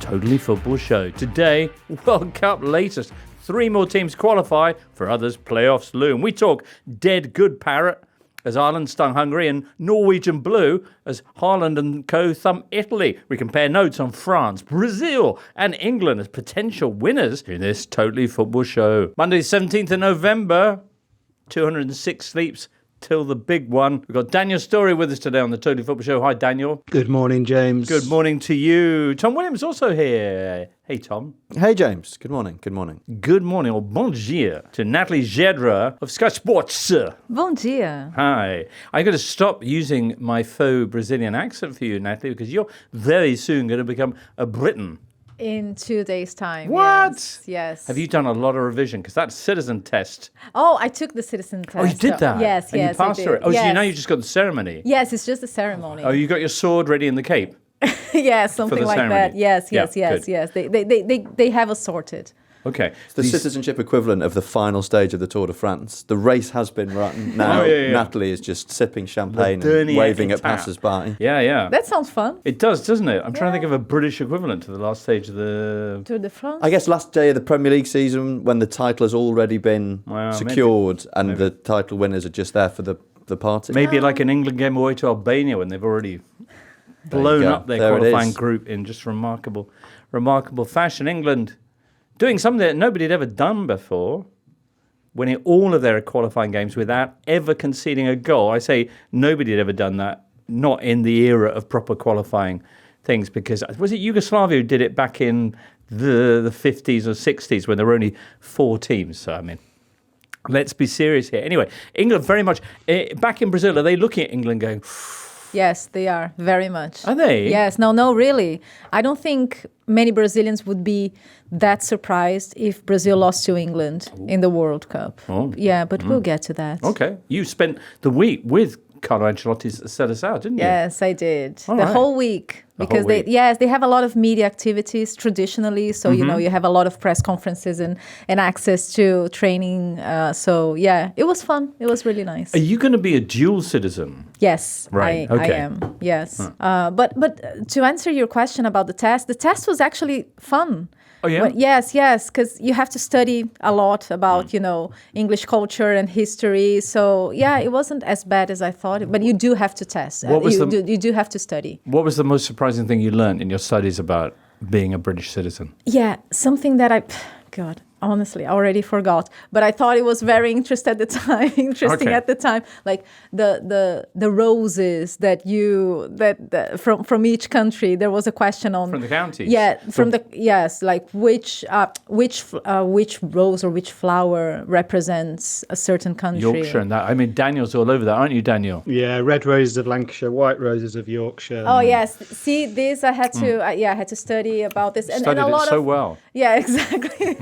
Totally Football Show. Today, World Cup latest. 3 more teams qualify, for others playoffs loom. We talk dead good Parrott as Ireland stung Hungary and Norwegian blue as Haaland and co thump Italy. We compare notes on France, Brazil and England as potential winners in this Totally Football Show. Monday 17th of November, 206 sleeps till the big one. We've got Daniel Storey with us today on the Totally Football Show. Hi, Daniel. Good morning, James. Good morning to you. Tom Williams also here. Hey, Tom. Hey, James. Good morning. Good morning. Good morning, or bon dia, to Natalie Gedra of Sky Sports. Bon dia. Hi. I'm going to stop using my faux Brazilian accent for you, Natalie, because you're very soon going to become a Briton. In 2 days' time. What? Yes. Have you done a lot of revision? Because that's citizen test. Oh, I took the citizen test. Oh, you did that? Yes, and yes, you passed I through did. it. Oh, yes. so now you just got the ceremony. Yes, it's just a ceremony. Oh, you got your sword ready in the cape? Yeah, something like ceremony. that. Yes, Yeah, yes, yes, good. yes. They have us sorted. Okay. It's the citizenship equivalent of the final stage of the Tour de France. The race has been run. Now Natalie is just sipping champagne and waving at passers-by. Yeah, yeah. That sounds fun. It does, doesn't it? I'm trying to think of a British equivalent to the last stage of the... Tour de France. I guess last day of the Premier League season when the title has already been secured and the title winners are just there for the party. Maybe like an England game away to Albania when they've already blown up their qualifying group in just remarkable fashion. England doing something that nobody had ever done before, winning all of their qualifying games without ever conceding a goal. I say nobody had ever done that, not in the era of proper qualifying things, because was it Yugoslavia who did it back in the 50s or 60s when there were only 4 teams? So, I mean, let's be serious here. Anyway, England very much, back in Brazil, are they looking at England going... Yes, they are, very much. Are they? Yes, no, really. I don't think many Brazilians would be that surprised if Brazil lost to England in the World Cup. Oh. Yeah, but we'll get to that. Okay. You spent the week with Carlo Ancelotti set us out, didn't you? Yes, I did. All the right. whole week. Because they have a lot of media activities traditionally. So, you have a lot of press conferences and access to training. So, yeah, it was fun. It was really nice. Are you going to be a dual citizen? Yes, Right, I okay. am. Yes. But to answer your question about the test was actually fun. Oh, yeah? But yes, because you have to study a lot about, English culture and history. So, yeah, it wasn't as bad as I thought. But you do have to test. You do have to study. What was the most surprising thing you learned in your studies about being a British citizen? Yeah, something that God, honestly, I already forgot. But I thought it was very interesting at the time. Like the roses that from each country. There was a question on From the counties. Yeah, like which rose or which flower represents a certain country. Yorkshire and that. I mean, Daniel's all over that, aren't you, Daniel? Yeah, red roses of Lancashire, white roses of Yorkshire. Oh yes, see this. I had to. I had to study about this and Studied a lot it so of. well. Yeah, exactly.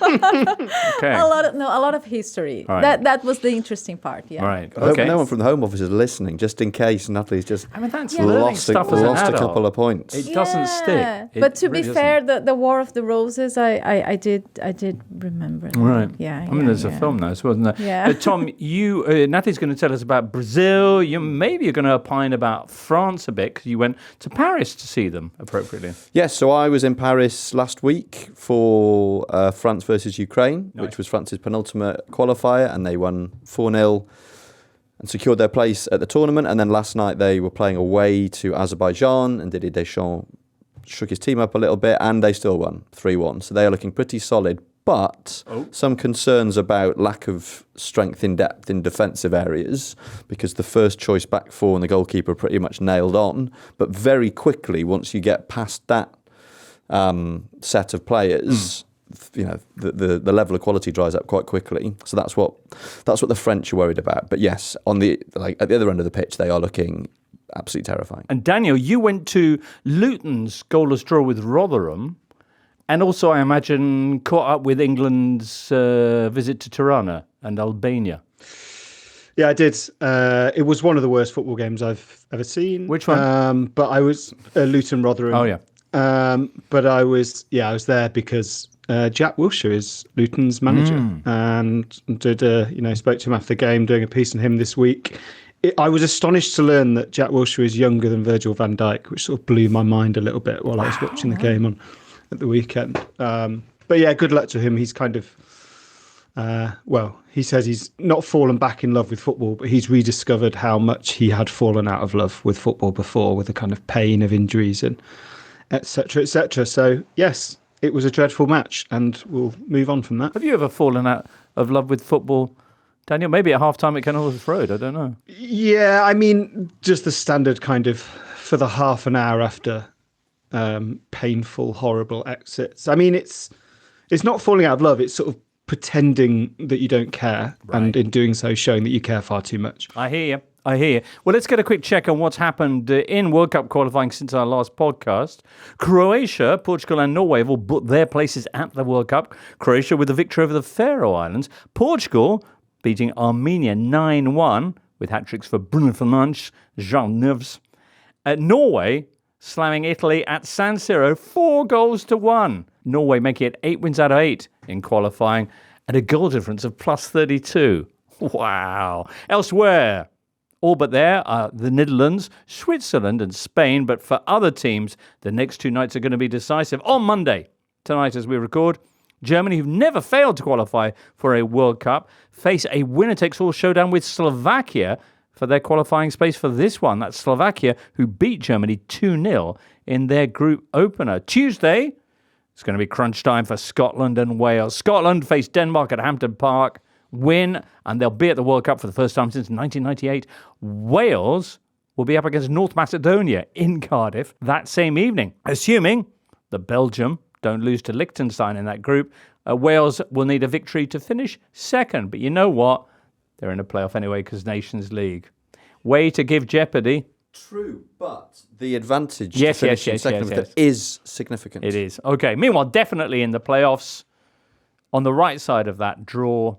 Okay. A lot of history. Right. That was the interesting part. Yeah. Right. I hope Okay. no one from the Home Office is listening, just in case Natalie's just I mean, that's learning lost stuff as an a adult. couple of points. It doesn't stick. It But to really be fair, the War of the Roses, I did remember. That. Right. Yeah. I mean, there's a film now, wasn't there? Yeah. Tom, you, Natalie's going to tell us about Brazil. Maybe you're going to opine about France a bit because you went to Paris to see them appropriately. Yes, so I was in Paris last week for France versus Ukraine, which was France's penultimate qualifier, and they won 4-0 and secured their place at the tournament. And then last night they were playing away to Azerbaijan, and Didier Deschamps shook his team up a little bit, and they still won 3-1. So they are looking pretty solid, but some concerns about lack of strength in depth in defensive areas, because the first choice back four and the goalkeeper pretty much nailed on. But very quickly, once you get past that set of players, the level of quality dries up quite quickly. So that's what the French are worried about. But yes, at the other end of the pitch, they are looking absolutely terrifying. And Daniel, you went to Luton's goalless draw with Rotherham, and also, I imagine, caught up with England's visit to Tirana and Albania. Yeah, I did. It was one of the worst football games I've ever seen. Which one? But I was Luton Rotherham. Oh yeah. But I was there because Jack Wilshere is Luton's manager, and did spoke to him after the game, doing a piece on him this week. I was astonished to learn that Jack Wilshere is younger than Virgil van Dijk, which sort of blew my mind a little bit while I was watching the game at the weekend. But yeah, good luck to him. He's kind of, he says he's not fallen back in love with football, but he's rediscovered how much he had fallen out of love with football before, with the kind of pain of injuries and et cetera, et cetera. So yes, it was a dreadful match, and we'll move on from that. Have you ever fallen out of love with football, Daniel? Maybe at half-time at Kenilworth Road, I don't know. Yeah, I mean, just the standard kind of for the half an hour after painful, horrible exits. I mean, it's not falling out of love, it's sort of pretending that you don't care, and in doing so showing that you care far too much. I hear you. Well, let's get a quick check on what's happened in World Cup qualifying since our last podcast. Croatia, Portugal and Norway have all booked their places at the World Cup. Croatia with a victory over the Faroe Islands. Portugal beating Armenia 9-1 with hat-tricks for Bruno Fernandes, Jean Neves. Norway slamming Italy at San Siro 4-1. Norway making it 8 wins out of 8 in qualifying and a goal difference of plus 32. Wow. Elsewhere, all but there are the Netherlands, Switzerland and Spain. But for other teams, the next 2 nights are going to be decisive. On Monday, tonight as we record, Germany, who've never failed to qualify for a World Cup, face a winner-takes-all showdown with Slovakia for their qualifying space for this one. That's Slovakia, who beat Germany 2-0 in their group opener. Tuesday, it's going to be crunch time for Scotland and Wales. Scotland face Denmark at Hampden Park. Win, and they'll be at the World Cup for the first time since 1998. Wales will be up against North Macedonia in Cardiff that same evening. Assuming that Belgium don't lose to Liechtenstein in that group, Wales will need a victory to finish second. But you know what? They're in a playoff anyway because Nations League. Way to give jeopardy. True, but the advantage to finishing second is significant. It is. Okay, meanwhile, definitely in the playoffs, on the right side of that draw,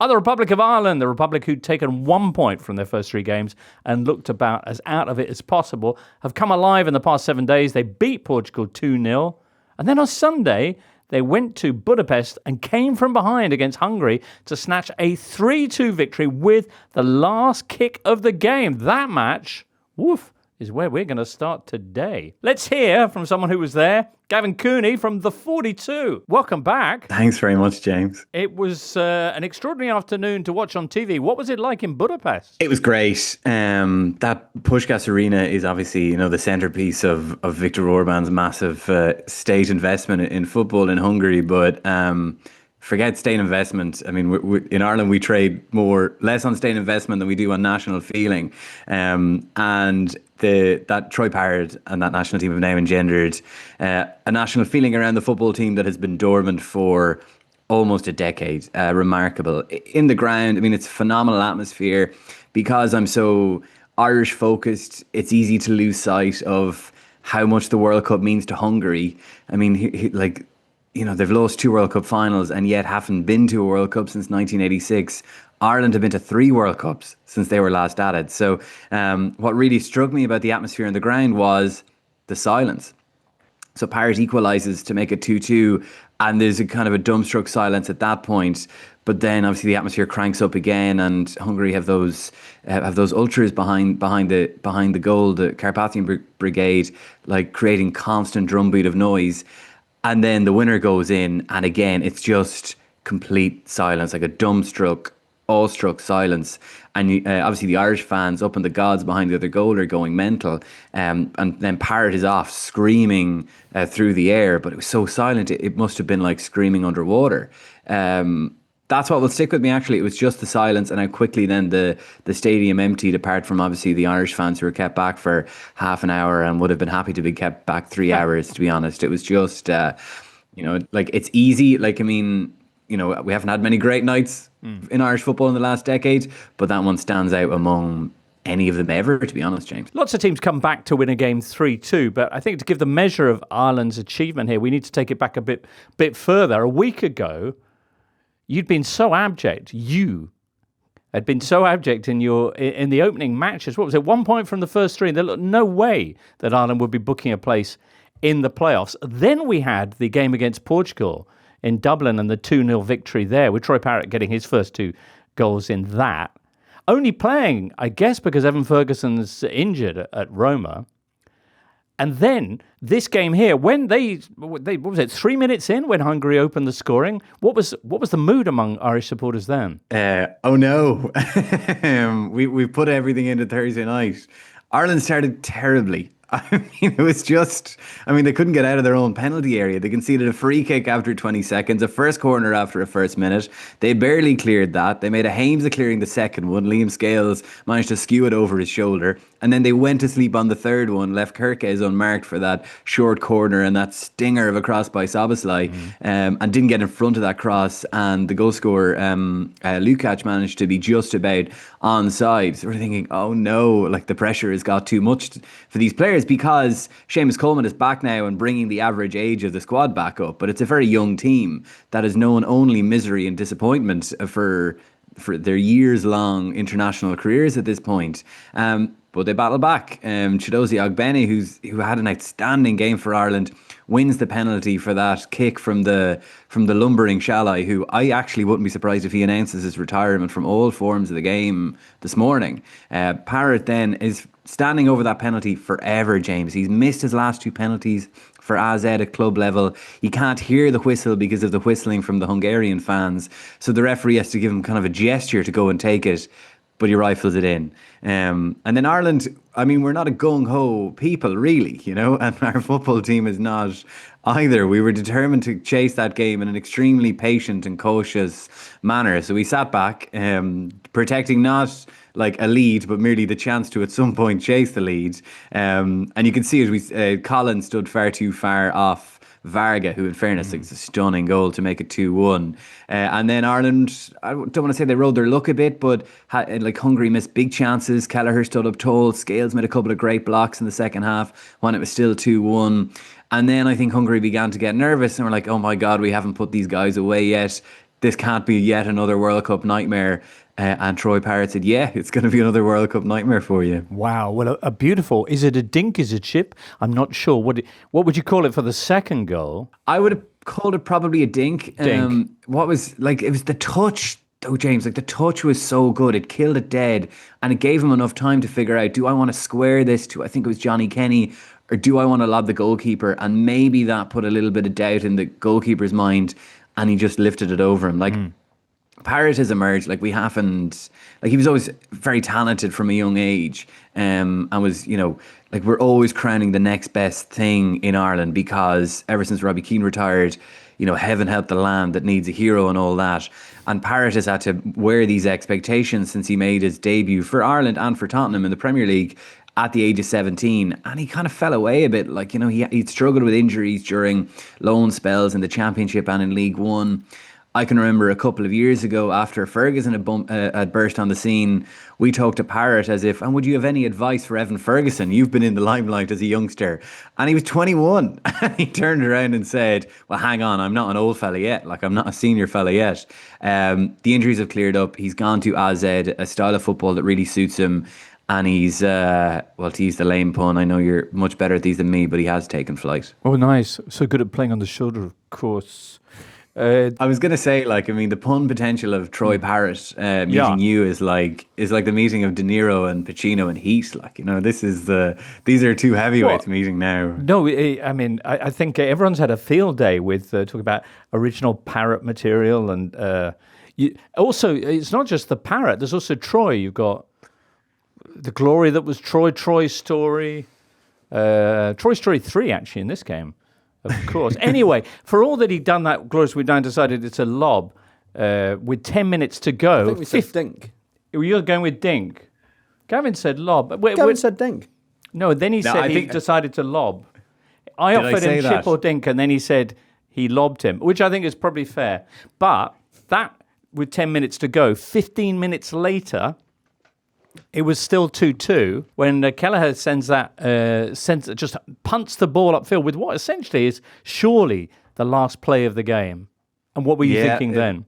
are the Republic of Ireland, the Republic who'd taken 1 point from their first 3 games and looked about as out of it as possible, have come alive in the past 7 days. They beat Portugal 2-0. And then on Sunday, they went to Budapest and came from behind against Hungary to snatch a 3-2 victory with the last kick of the game. That match, is where we're going to start today. Let's hear from someone who was there, Gavin Cooney from the 42. Welcome back. Thanks very much, James. It was an extraordinary afternoon to watch on TV. What was it like in Budapest? It was great. That Puskás Arena is obviously, the centerpiece of Viktor Orban's massive state investment in football in Hungary. But forget state investment. I mean, in Ireland, we trade less on state investment than we do on national feeling. And that Troy Parrott and that national team have now engendered a national feeling around the football team that has been dormant for almost a decade. Remarkable. In the ground, I mean, it's a phenomenal atmosphere. Because I'm so Irish focused, it's easy to lose sight of how much the World Cup means to Hungary. I mean, they've lost 2 World Cup finals and yet haven't been to a World Cup since 1986. Ireland have been to 3 World Cups since they were last at it. So what really struck me about the atmosphere on the ground was the silence. So Parrott equalises to make it 2-2, and there's a kind of a dumbstruck silence at that point. But then obviously the atmosphere cranks up again, and Hungary have those ultras behind the goal, the Carpathian Brigade, like creating constant drumbeat of noise. And then the winner goes in, and again, it's just complete silence, like a dumbstruck, awestruck silence. And obviously the Irish fans up in the gods behind the other goal are going mental. And then Parrott is off screaming through the air, but it was so silent, it must have been like screaming underwater. That's what will stick with me, actually. It was just the silence and how quickly then the stadium emptied, apart from obviously the Irish fans who were kept back for half an hour and would have been happy to be kept back 3 hours, to be honest. It was just, it's easy. Like, I mean, we haven't had many great nights in Irish football in the last decade, but that one stands out among any of them ever, to be honest, James. Lots of teams come back to win a game 3-2, but I think to give the measure of Ireland's achievement here, we need to take it back a bit further. A week ago, you'd been so abject. You had been so abject in the opening matches. What was it? 1 point from the first 3. There looked no way that Ireland would be booking a place in the playoffs. Then we had the game against Portugal in Dublin and the 2-0 victory there, with Troy Parrott getting his first 2 goals in that. Only playing, I guess, because Evan Ferguson's injured at Roma. And then this game here, when they what was it, 3 minutes in when Hungary opened the scoring? What was the mood among Irish supporters then? Oh no, we put everything into Thursday night. Ireland started terribly. I mean, it was just, they couldn't get out of their own penalty area. They conceded a free kick after 20 seconds, a first corner after a first minute. They barely cleared that. They made a Hames of clearing the second one. Liam Scales managed to skew it over his shoulder. And then they went to sleep on the third one, left Kirkes unmarked for that short corner and that stinger of a cross by Soboslai, and didn't get in front of that cross. And the goal scorer, Lukac, managed to be just about onside. So we're thinking, oh no, like the pressure has got too much for these players, because Seamus Coleman is back now and bringing the average age of the squad back up. But it's a very young team that has known only misery and disappointment for their years-long international careers at this point. But they battle back. Chidozie Ogbene, who had an outstanding game for Ireland, wins the penalty for that kick from the lumbering Shalai, who I actually wouldn't be surprised if he announces his retirement from all forms of the game this morning. Parrott then is standing over that penalty forever, James. He's missed his last 2 penalties for AZ at club level. He can't hear the whistle because of the whistling from the Hungarian fans. So the referee has to give him kind of a gesture to go and take it, but he rifles it in. And then Ireland, we're not a gung-ho people, really, and our football team is not either. We were determined to chase that game in an extremely patient and cautious manner. So we sat back, protecting not like a lead, but merely the chance to at some point chase the lead. And you can see it, Colin stood far too far off Varga, who in fairness, it's a stunning goal to make it 2-1. And then Ireland, I don't want to say they rode their luck a bit, but Hungary missed big chances. Kelleher stood up tall. Scales made a couple of great blocks in the second half when it was still 2-1. And then I think Hungary began to get nervous and were like, oh my God, we haven't put these guys away yet. This can't be yet another World Cup nightmare. And Troy Parrott said, yeah, it's going to be another World Cup nightmare for you. Wow. Well, a beautiful, is it a dink, is it chip? I'm not sure. What would you call it for the second goal? I would have called it probably a dink. It was the touch, though, James. Like, the touch was so good. It killed it dead. And it gave him enough time to figure out, do I want to square this to, I think it was Johnny Kenny, or do I want to lob the goalkeeper? And maybe that put a little bit of doubt in the goalkeeper's mind, and he just lifted it over him. Parrott has emerged, he was always very talented from a young age, and was, we're always crowning the next best thing in Ireland, because ever since Robbie Keane retired, heaven help the land that needs a hero and all that. And Parrott has had to wear these expectations since he made his debut for Ireland and for Tottenham in the Premier League at the age of 17, and he kind of fell away a bit. He'd struggled with injuries during loan spells in the Championship and in League One. I can remember a couple of years ago, after Ferguson had burst on the scene, we talked to Parrott as if, and would you have any advice for Evan Ferguson? You've been in the limelight as a youngster. And he was 21. And he turned around and said, well, hang on, I'm not an old fella yet. I'm not a senior fella yet. The injuries have cleared up. He's gone to AZ, a style of football that really suits him. And he's, to use the lame pun, I know you're much better at these than me, but he has taken flight. Oh, nice. So good at playing on the shoulder, of course. I was going to say, the pun potential of Troy Parrott meeting you is like the meeting of De Niro and Pacino and Heat. These are two heavyweights meeting now. No, I think everyone's had a field day with talking about original Parrott material, and also it's not just the Parrott. There's also Troy. You've got the glory that was Troy's Story, Troy's Story 3 actually in this game. Of course. Anyway, for all that he'd done that glorious, we now decided it's a lob with 10 minutes to go. I think we said dink. You're going with dink. Gavin said lob. Gavin said dink. No, then he said he decided to lob. I offered him chip or dink, and then he said he lobbed him, which I think is probably fair. But that, with 10 minutes to go, 15 minutes later, it was still 2-2 when Kelleher just punts the ball upfield with what essentially is surely the last play of the game. And what were you thinking then?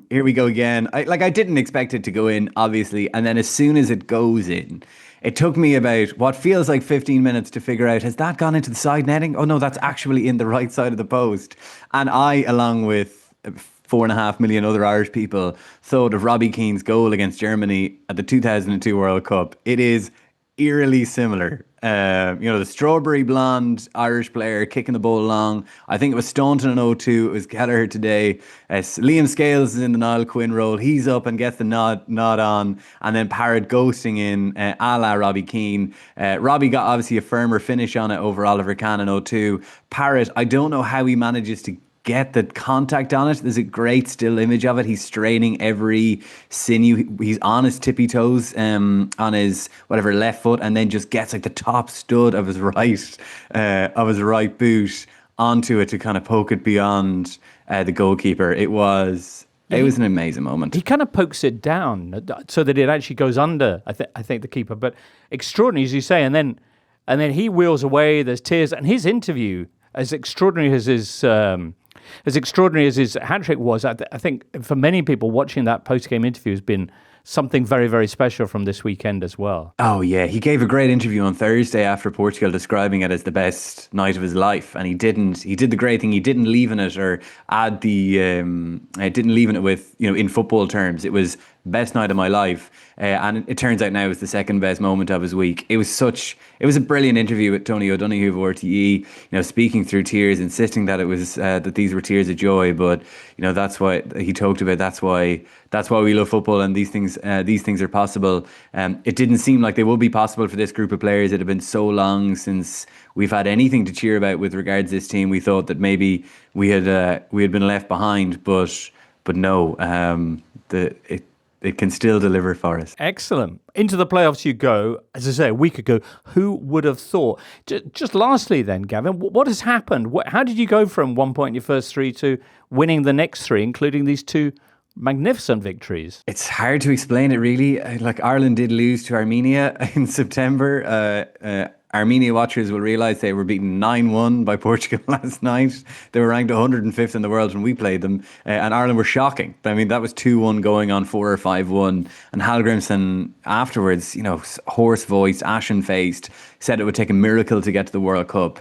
Here we go again. I didn't expect it to go in, obviously. And then as soon as it goes in, it took me about what feels like 15 minutes to figure out, has that gone into the side netting? Oh no, that's actually in the right side of the post. And I, along with 4.5 million other Irish people, thought of Robbie Keane's goal against Germany at the 2002 World Cup. It is eerily similar. The strawberry blonde Irish player kicking the ball along. I think it was Staunton in 02. It was Gallagher today. Liam Scales is in the Niall Quinn role. He's up and gets the nod on. And then Parrott ghosting in a la Robbie Keane. Robbie got obviously a firmer finish on it over Oliver Kahn in 02. Parrott, I don't know how he manages to get the contact on it. There's a great still image of it. He's straining every sinew. He's on his tippy toes on his left foot, and then just gets like the top stud of his right boot onto it to kind of poke it beyond the goalkeeper. It was an amazing moment. He kind of pokes it down so that it actually goes under, I think the keeper. But extraordinary, as you say, and then he wheels away. There's tears, and his interview, as extraordinary as his hat-trick was, I think for many people watching that post-game interview has been something very, very special from this weekend as well. Oh, yeah. He gave a great interview on Thursday after Portugal, describing it as the best night of his life. And he did the great thing. He didn't leave in it or add didn't leave in it with, in football terms. It was best night of my life. And it turns out now it's the second best moment of his week. It was a brilliant interview with Tony O'Donoghue of RTE, speaking through tears, insisting that it was, that these were tears of joy. But, that's why he talked about, that's why we love football, and these things are possible. It didn't seem like they would be possible for this group of players. It had been so long since we've had anything to cheer about with regards to this team. We thought that maybe we had been left behind, but no, it can still deliver for us. Excellent. Into the playoffs you go. As I say, a week ago, who would have thought? Just lastly then, Gavin, what has happened? How did you go from 1 point in your first three to winning the next three, including these two magnificent victories? It's hard to explain it, really. Like, Ireland did lose to Armenia in September. Armenia watchers will realise they were beaten 9-1 by Portugal last night. They were ranked 105th in the world when we played them. And Ireland were shocking. I mean, that was 2-1 going on 4 or 5-1. And Hallgrimsson afterwards, hoarse-voiced, ashen-faced, said it would take a miracle to get to the World Cup.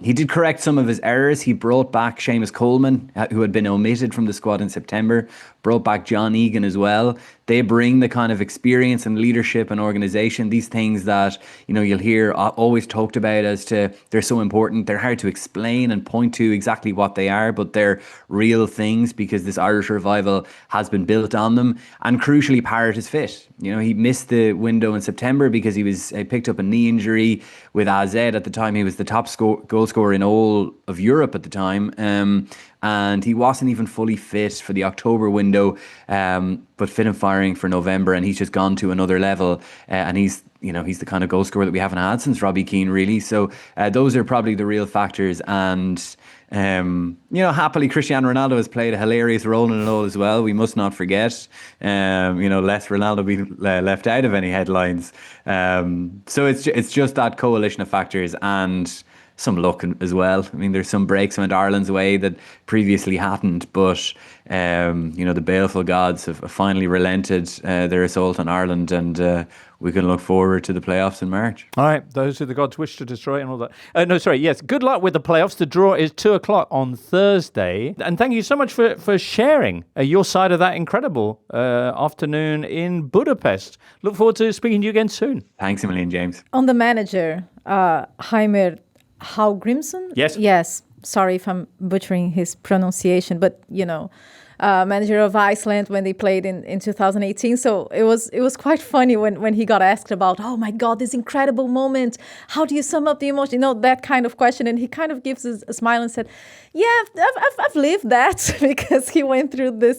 He did correct some of his errors. He brought back Seamus Coleman, who had been omitted from the squad in September, brought back John Egan as well. They bring the kind of experience and leadership and organisation, these things that, you'll hear always talked about as to they're so important. They're hard to explain and point to exactly what they are, but they're real things because this Irish revival has been built on them. And crucially, Parrott is fit. He missed the window in September because he picked up a knee injury with AZ at the time. He was the top goal scorer in all of Europe at the time. And he wasn't even fully fit for the October window, but fit and firing for November, and he's just gone to another level. And he's the kind of goal scorer that we haven't had since Robbie Keane, really. So those are probably the real factors. And happily, Cristiano Ronaldo has played a hilarious role in it all as well. We must not forget, lest Ronaldo be left out of any headlines. So it's just that coalition of factors and some luck as well. I mean, there's some breaks went Ireland's way that previously hadn't, but the baleful gods have finally relented their assault on Ireland, and we can look forward to the playoffs in March. All right, those who the gods wish to destroy and all that. Yes, good luck with the playoffs. The draw is 2:00 on Thursday, and thank you so much for sharing your side of that incredible afternoon in Budapest. Look forward to speaking to you again soon. Thanks a million, James. On the manager, Heimer Hallgrimsson? Yes. Sorry if I'm butchering his pronunciation, but manager of Iceland when they played in 2018. So it was quite funny when he got asked about, oh my God, this incredible moment. How do you sum up the emotion? That kind of question. And he kind of gives a smile and said, yeah, I've lived that because he went through the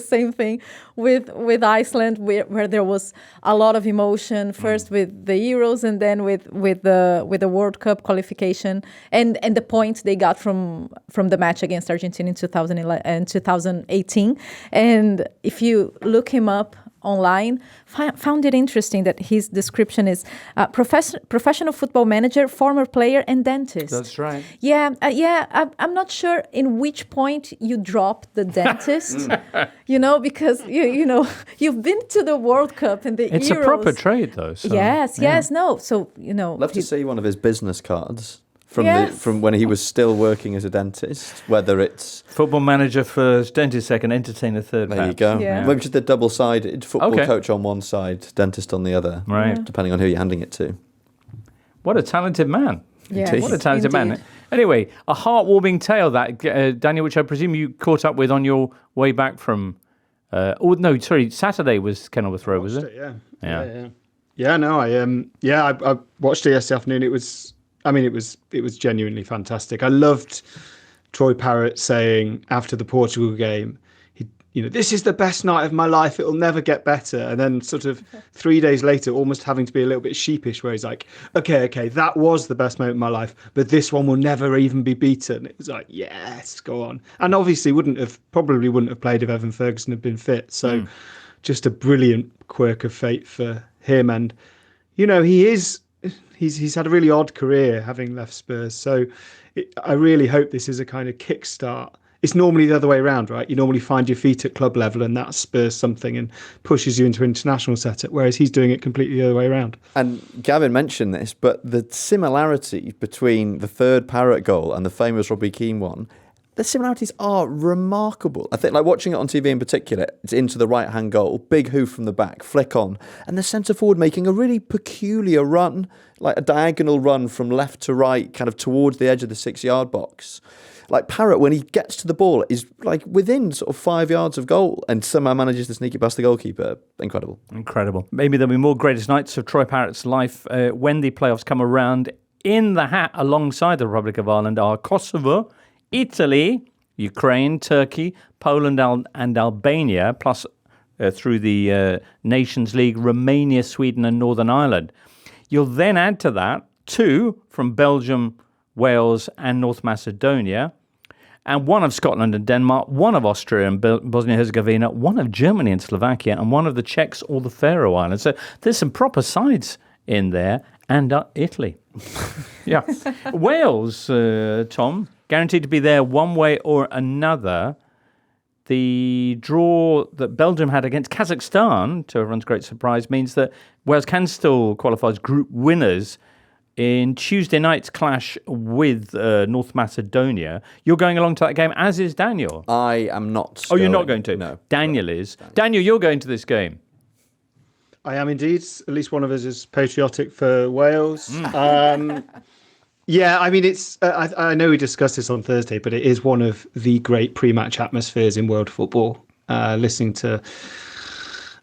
same thing with Iceland, where there was a lot of emotion, first with the Euros and then with the World Cup qualification and the points they got from the match against Argentina in 2018. And if you look him up online, found it interesting that his description is professional football manager, former player, and dentist. That's right. Yeah. I'm not sure in which point you drop the dentist, because you've been to the World Cup and the Euros. It's a proper trade, though. So, yes, no. So love to see one of his business cards. from when he was still working as a dentist, whether it's football manager first, dentist second, entertainer third. There you go. Yeah. Maybe just a double-sided football coach on one side, dentist on the other, right? Depending on who you're handing it to. What a talented man! Yes, what a talented indeed. man. Anyway, a heartwarming tale that Daniel, which I presume you caught up with on your way back from. Saturday was Kenilworth Road, was it? Yeah. No, I watched it yesterday afternoon. It was genuinely fantastic. I loved Troy Parrott saying after the Portugal game, this is the best night of my life. It'll never get better. And then sort of 3 days later, almost having to be a little bit sheepish, where he's like, okay, that was the best moment of my life, but this one will never even be beaten. It was like, yes, go on. And obviously probably wouldn't have played if Evan Ferguson had been fit. So just a brilliant quirk of fate for him. And, he's had a really odd career having left Spurs. So I really hope this is a kind of kickstart. It's normally the other way around, right? You normally find your feet at club level and that spurs something and pushes you into international setup, whereas he's doing it completely the other way around. And Gavin mentioned this, but the similarity between the third Parrott goal and the famous Robbie Keane one, the similarities are remarkable. I think, like watching it on TV in particular, it's into the right-hand goal, big hoof from the back, flick on, and the centre-forward making a really peculiar run, like a diagonal run from left to right, kind of towards the edge of the 6-yard box. Like Parrott, when he gets to the ball, is like within sort of 5 yards of goal and somehow manages to sneak it past the goalkeeper. Incredible. Maybe there'll be more greatest nights of Troy Parrott's life when the playoffs come around. In the hat, alongside the Republic of Ireland, are Kosovo, Italy, Ukraine, Turkey, Poland and Albania, plus through the Nations League, Romania, Sweden and Northern Ireland. You'll then add to that 2 from Belgium, Wales and North Macedonia, and 1 of Scotland and Denmark, 1 of Austria and Bosnia-Herzegovina, 1 of Germany and Slovakia, and 1 of the Czechs or the Faroe Islands. So there's some proper sides in there, and Italy. Yeah. Wales, Tom, guaranteed to be there one way or another. The draw that Belgium had against Kazakhstan, to everyone's great surprise, means that Wales can still qualify as group winners in Tuesday night's clash with North Macedonia. You're going along to that game, as is Daniel. I am not. Oh, you're not going to? No. Daniel is. Daniel, you're going to this game. I am indeed. At least one of us is patriotic for Wales. Yeah, I mean, it's. I know we discussed this on Thursday, but it is one of the great pre-match atmospheres in world football. Listening to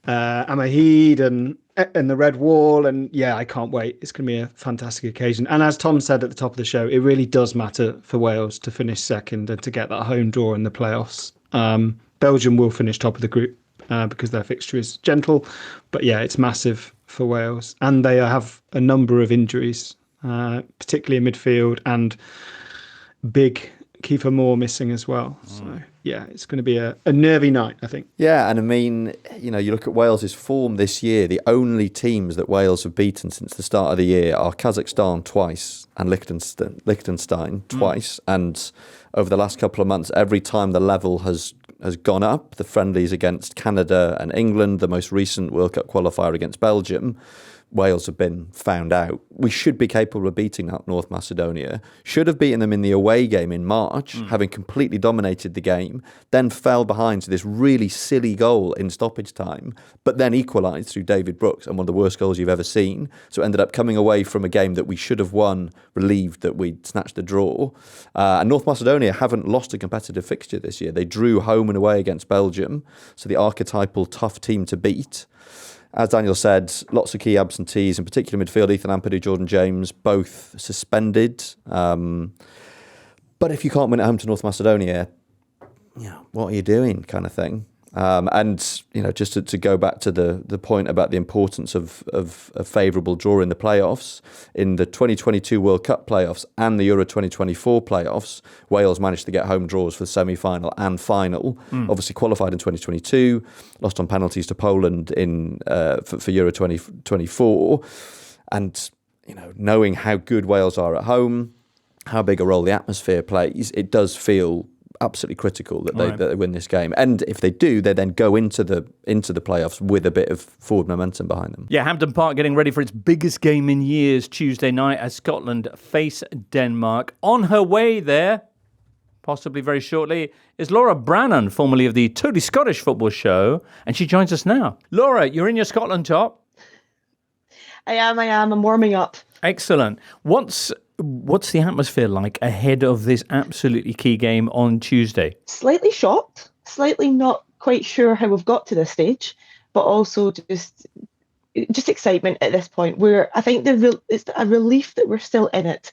Amahid and the Red Wall, and yeah, I can't wait. It's going to be a fantastic occasion. And as Tom said at the top of the show, it really does matter for Wales to finish second and to get that home draw in the playoffs. Belgium will finish top of the group because their fixture is gentle, but yeah, it's massive for Wales, and they have a number of injuries, particularly in midfield, and big Kiefer Moore missing as well. So yeah, it's going to be a nervy night, I think. Yeah, and I mean, you look at Wales's form this year. The only teams that Wales have beaten since the start of the year are Kazakhstan twice and Liechtenstein twice. And over the last couple of months, every time the level has gone up, the friendlies against Canada and England, the most recent World Cup qualifier against Belgium, Wales have been found out. We should be capable of beating that North Macedonia. Should have beaten them in the away game in March, having completely dominated the game, then fell behind to this really silly goal in stoppage time, but then equalised through David Brooks, and one of the worst goals you've ever seen. So ended up coming away from a game that we should have won, relieved that we'd snatched a draw. And North Macedonia haven't lost a competitive fixture this year. They drew home and away against Belgium, so the archetypal tough team to beat. As Daniel said, lots of key absentees, in particular midfield, Ethan Ampadu, Jordan James, both suspended. But if you can't win at home to North Macedonia, what are you doing, kind of thing. And just to go back to the point about the importance of a favourable draw in the playoffs, in the 2022 World Cup playoffs and the Euro 2024 playoffs, Wales managed to get home draws for the semi-final and final. Obviously qualified in 2022, lost on penalties to Poland for Euro 2024. And knowing how good Wales are at home, how big a role the atmosphere plays, it does feel absolutely critical that they win this game. And if they do, they then go into the playoffs with a bit of forward momentum behind them. Yeah, Hampden Park getting ready for its biggest game in years Tuesday night as Scotland face Denmark. On her way there, possibly very shortly, is Laura Brannan, formerly of the Totally Scottish Football Show, and she joins us now. Laura, you're in your Scotland top. I am. I'm warming up. Excellent. What's the atmosphere like ahead of this absolutely key game on Tuesday? Slightly shocked, slightly not quite sure how we've got to this stage, but also just excitement at this point. Where I think it's a relief that we're still in it,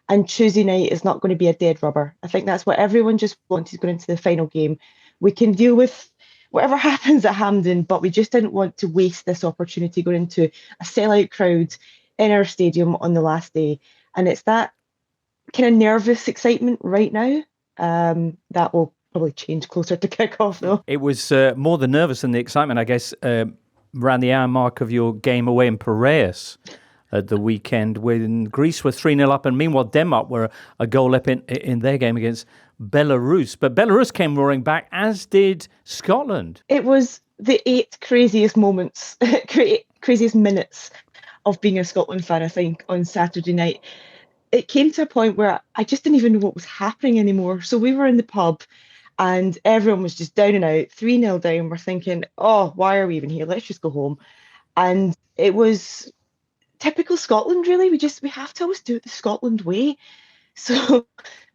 and Tuesday night is not going to be a dead rubber. I think that's what everyone just wanted going into the final game. We can deal with whatever happens at Hampden, but we just didn't want to waste this opportunity going into a sellout crowd in our stadium on the last day. And it's that kind of nervous excitement right now that will probably change closer to kick-off, though. It was more the nervous than the excitement, I guess, around the hour mark of your game away in Parrott at the weekend when Greece were 3-0 up, and meanwhile Denmark were a goal up in their game against Belarus. But Belarus came roaring back, as did Scotland. It was the 8 craziest moments, craziest minutes of being a Scotland fan, I think, on Saturday night. It came to a point where I just didn't even know what was happening anymore. So we were in the pub and everyone was just down and out, 3-0 down. We're thinking, oh, why are we even here? Let's just go home. And it was typical Scotland, really. We have to always do it the Scotland way. So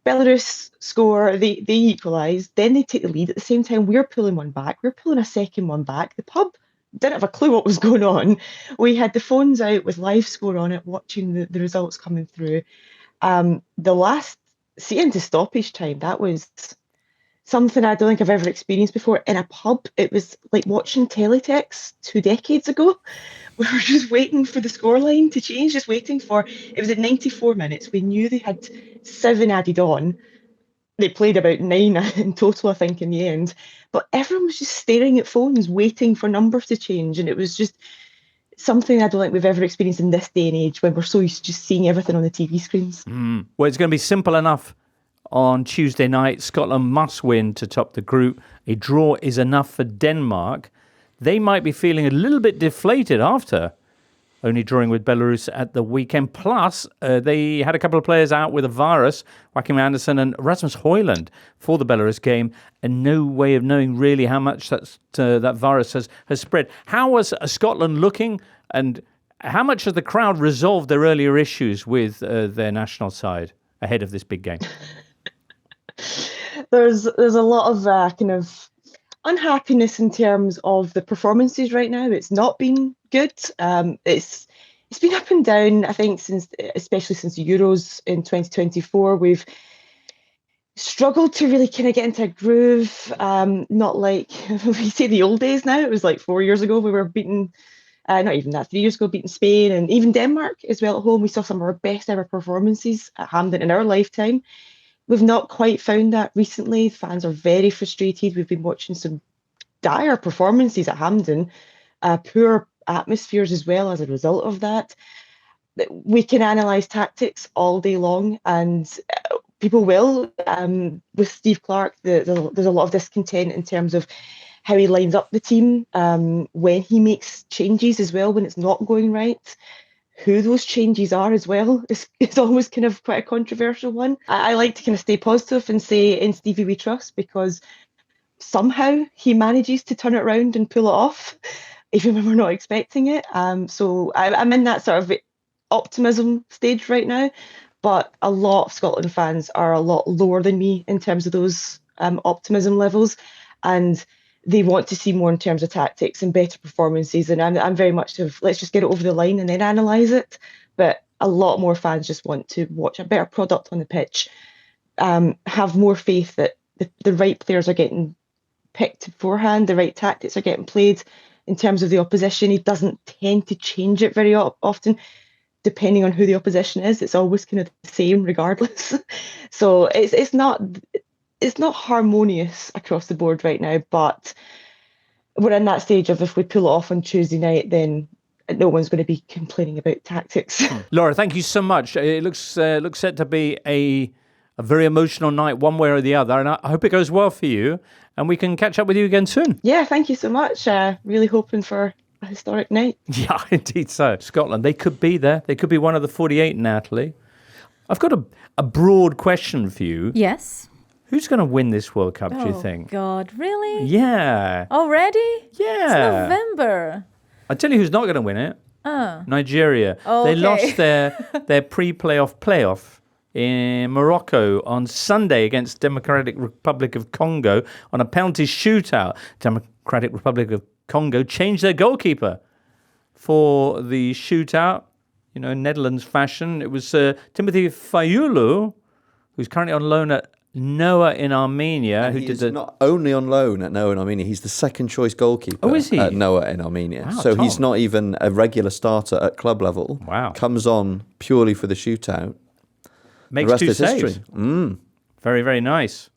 Belarus score, they equalise, then they take the lead. At the same time, we're pulling one back. We're pulling a second one back. The pub didn't have a clue what was going on. We had the phones out with live score on it, watching the results coming through. The last, see into stoppage time, that was something I don't think I've ever experienced before in a pub. It was like watching teletext 2 decades ago. We were just waiting for the scoreline to change, just waiting for, it was at 94 minutes. We knew they had 7 added on. They played about 9 in total, I think, in the end. But everyone was just staring at phones, waiting for numbers to change. And it was just something I don't think we've ever experienced in this day and age when we're so used to just seeing everything on the TV screens. Well, it's going to be simple enough on Tuesday night. Scotland must win to top the group. A draw is enough for Denmark. They might be feeling a little bit deflated after only drawing with Belarus at the weekend. Plus, they had a couple of players out with a virus, Joachim Andersen and Rasmus Højlund, for the Belarus game, and no way of knowing really how much that virus has spread. How was Scotland looking, and how much has the crowd resolved their earlier issues with their national side ahead of this big game? There's a lot of kind of unhappiness in terms of the performances right now. It's not been good. It's been up and down, I think, especially since the Euros in 2024. We've struggled to really kind of get into a groove. Not like we say the old days now. It was like 4 years ago we were beaten, not even that, 3 years ago, beating Spain and even Denmark as well at home. We saw some of our best ever performances at Hampden in our lifetime. We've not quite found that recently. Fans are very frustrated. We've been watching some dire performances at Hampden, poor atmospheres as well as a result of that. We can analyse tactics all day long, and people will. With Steve Clarke, there's a lot of discontent in terms of how he lines up the team, when he makes changes as well, when it's not going right. Who those changes are as well is always kind of quite a controversial one. I like to kind of stay positive and say in Stevie we trust, because somehow he manages to turn it around and pull it off, even when we're not expecting it. So I'm in that sort of optimism stage right now, but a lot of Scotland fans are a lot lower than me in terms of those optimism levels, and they want to see more in terms of tactics and better performances. And I'm very much of, let's just get it over the line and then analyse it. But a lot more fans just want to watch a better product on the pitch, have more faith that the right players are getting picked beforehand, the right tactics are getting played in terms of the opposition. He doesn't tend to change it very often, depending on who the opposition is. It's always kind of the same regardless. So it's not harmonious across the board right now, but we're in that stage of, if we pull it off on Tuesday night, then no one's going to be complaining about tactics. Laura, thank you so much. It looks set to be a a very emotional night one way or the other. And I hope it goes well for you. And we can catch up with you again soon. Yeah, thank you so much. Really hoping for a historic night. Yeah, indeed so. Scotland, they could be there. They could be one of the 48, Natalie. I've got a broad question for you. Yes. Who's going to win this World Cup, do you think? Oh, God, really? Yeah. Already? Yeah. It's November. I'll tell you who's not going to win it. Nigeria. Oh, they okay. lost their playoff in Morocco on Sunday against Democratic Republic of Congo on a penalty shootout. Democratic Republic of Congo changed their goalkeeper for the shootout, Netherlands fashion. It was Timothy Fayulu, who's currently on loan at Noah in Armenia. And he's not only on loan at Noah in Armenia, he's the second choice goalkeeper at Noah in Armenia. Wow, so Tom. he's not even a regular starter at club level. Wow. Comes on purely for the shootout. Makes the rest 2 is saves. history. Very, very nice.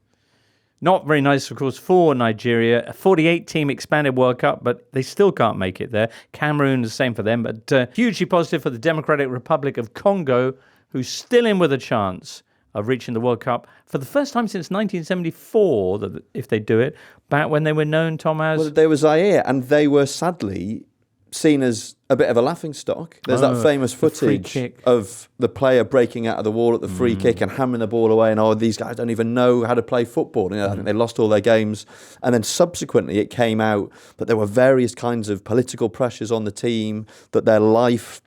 Not very nice, of course, for Nigeria. A 48-team expanded World Cup, but they still can't make it there. Cameroon, the same for them. But hugely positive for the Democratic Republic of Congo, who's still in with a chance of reaching the World Cup for the first time since 1974, if they do it, back when they were known, Tom, as... Well, they were Zaire, and they were sadly seen as a bit of a laughingstock. There's that famous footage of the player breaking out of the wall at the free kick and hammering the ball away, and these guys don't even know how to play football. I think they lost all their games. And then subsequently it came out that there were various kinds of political pressures on the team, that their life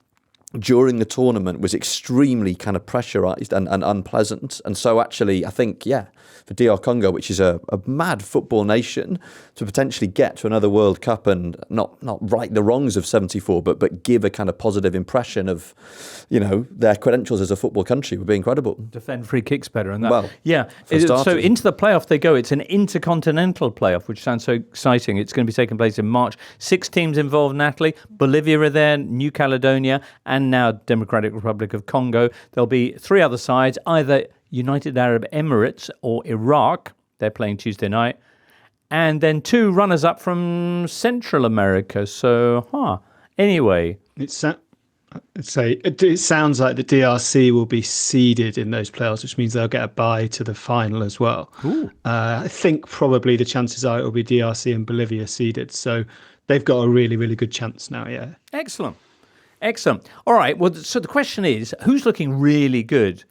during the tournament was extremely kind of pressurised and unpleasant. And so actually, I think, for DR Congo, which is a mad football nation, to potentially get to another World Cup and not right the wrongs of 74, but give a kind of positive impression of, their credentials as a football country would be incredible. Defend free kicks better. And that. Well, so into the playoff they go. It's an intercontinental playoff, which sounds so exciting. It's going to be taking place in March. 6 teams involved, Natalie. Bolivia are there, New Caledonia, and now Democratic Republic of Congo. There'll be 3 other sides, either United Arab Emirates or Iraq. They're playing Tuesday night. And then 2 runners-up from Central America. So, anyway. It sounds like the DRC will be seeded in those playoffs, which means they'll get a bye to the final as well. I think probably the chances are it will be DRC and Bolivia seeded. So they've got a really, really good chance now, yeah. Excellent. All right. Well, so the question is, who's looking really good?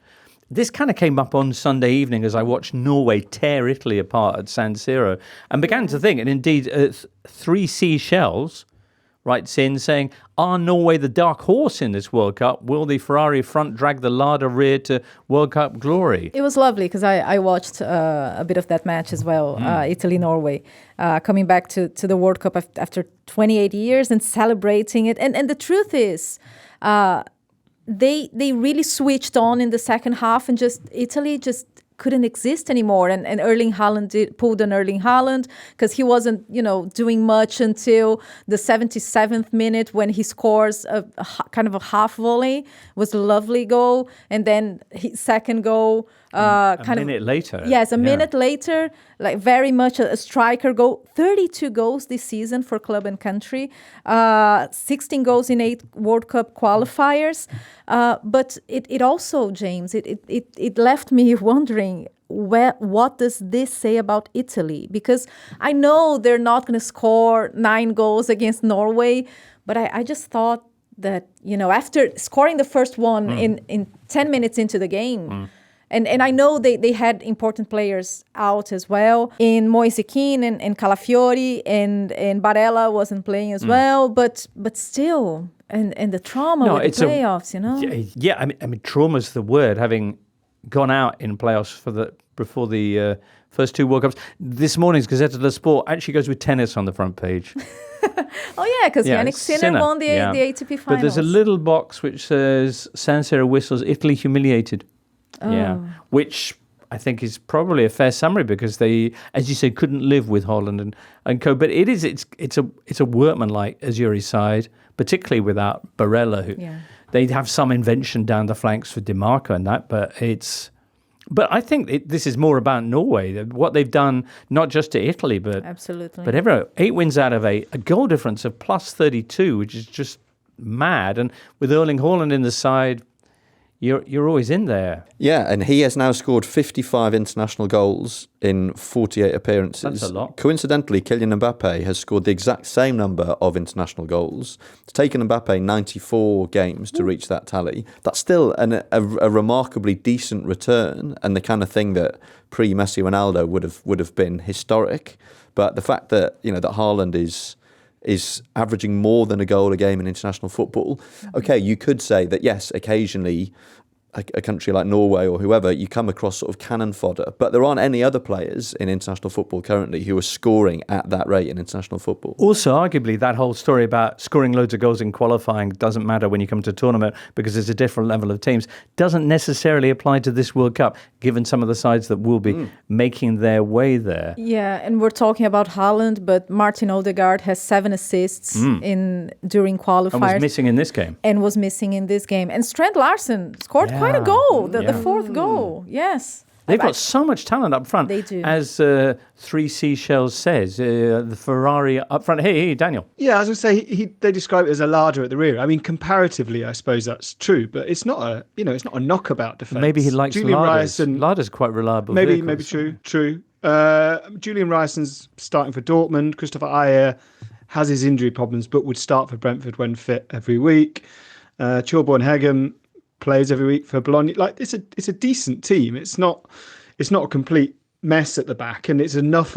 This kind of came up on Sunday evening as I watched Norway tear Italy apart at San Siro and began to think, and indeed 3 Seashells writes in saying, are Norway the dark horse in this World Cup? Will the Ferrari front drag the Lada rear to World Cup glory? It was lovely because I watched a bit of that match as well, Italy-Norway, coming back to the World Cup after 28 years and celebrating it. And the truth is, they really switched on in the second half, and Italy just couldn't exist anymore. And Erling Haaland pulled an Erling Haaland because he wasn't, doing much until the 77th minute when he scores a kind of a half volley. It was a lovely goal. And then his second goal, a minute later. Yes, a minute later, like very much a striker goal. 32 goals this season for club and country. 16 goals in 8 World Cup qualifiers. But it also, James, it left me wondering, what does this say about Italy? Because I know they're not going to score 9 goals against Norway, but I just thought that, after scoring the first one in 10 minutes into the game, and I know they had important players out as well, in Moise Kean and Calafiori, and Barella wasn't playing as well, but still, and the trauma with the playoffs, Yeah, I mean, trauma's the word, having gone out in playoffs before the first 2 World Cups. This morning's Gazzetta dello Sport actually goes with tennis on the front page. Because Yannick Sinner won the ATP finals. But there's a little box which says San Siro whistles, Italy humiliated. Which I think is probably a fair summary because they, as you said, couldn't live with Holland and co. But it's a workmanlike Azzurri side, particularly without Barella, they'd have some invention down the flanks for Di Marco and that, but I think this is more about Norway, what they've done, not just to Italy, but absolutely. But 8 wins out of 8, a goal difference of plus 32, which is just mad. And with Erling Haaland in the side, you're always in there. Yeah, and he has now scored 55 international goals in 48 appearances. That's a lot. Coincidentally, Kylian Mbappe has scored the exact same number of international goals. It's taken Mbappe 94 games to reach that tally. That's still a remarkably decent return, and the kind of thing that pre-Messi Ronaldo would have been historic. But the fact that that Haaland is averaging more than a goal a game in international football. Okay, you could say that, yes, occasionally a country like Norway or whoever, you come across sort of cannon fodder, but there aren't any other players in international football currently who are scoring at that rate in international football. Also, arguably, that whole story about scoring loads of goals in qualifying doesn't matter when you come to a tournament because it's a different level of teams, doesn't necessarily apply to this World Cup, given some of the sides that will be making their way there. Yeah, and we're talking about Haaland, but Martin Odegaard has 7 assists during qualifiers. And was missing in this game. And Strand Larsen scored quite a goal, the fourth goal. Yes. They've got so much talent up front. They do. As Three Seashells says, the Ferrari up front. Hey, Daniel. Yeah, I was going to say, they describe it as a larder at the rear. I mean, comparatively, I suppose that's true, but it's not a knockabout defence. Maybe he likes Julian larders. Ryerson, Larders quite reliable. Maybe true. Julian Ryerson's starting for Dortmund. Christopher Ayer has his injury problems, but would start for Brentford when fit every week. Chilborn Hegem plays every week for Bologna. Like it's a decent team. It's not a complete mess at the back, and there's enough